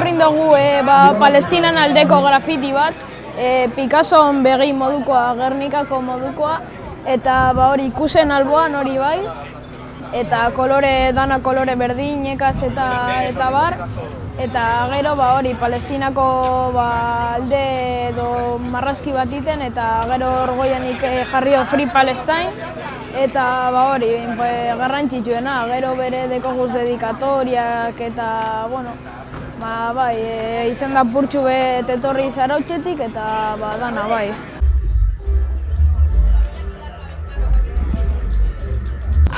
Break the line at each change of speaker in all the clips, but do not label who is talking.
etorrin dugu Palestinan aldeko grafiti bat, Picasson begi modukoa, Gernikako modukoa, eta hori ikusen alboan hori bai, eta dana kolore berdinekaz eta bar, eta gero hori Palestinako alde edo marrazki bat iten, eta gero orgoianik jarrio Free Palestine, eta hori garrantzitsuena, gero bere dekoguz dedikatoriak eta, izan da purtsu bet etorri Zarautzetik eta dana bai.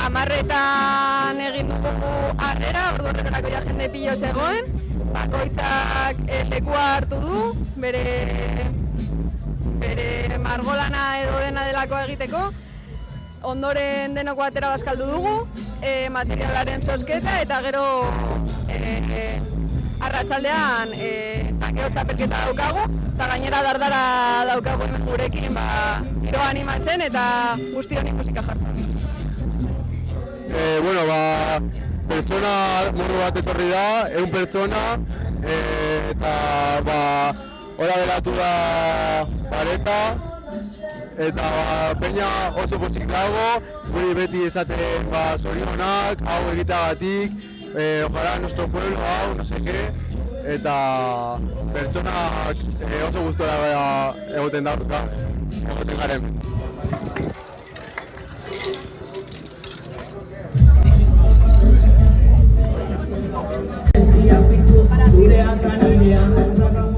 Amarretan egin dugu harrera, ordu horretarako ja jende pilo zegoen, bakoitzak lekua hartu du, bere margolana edo dena delako egiteko. Ondoren denoko atera bazkaldu dugu, materialaren zozketa eta gero arratsaldean takeo txapelketa daukagu, eta gainera dardara daukagu hemen gurekin giro animatzen eta guztion musika jartzen.
Pertsona modu bat etorri da, 100 pertsona, eta hora geratu da pareta, eta peña oso pozik dago, guri beti esaten zorionak, hau egiteagatik, ojalá nuestro pueblo, hau, no sé qué, eta pertsonak oso gustora egoten garen.
Gureak anailean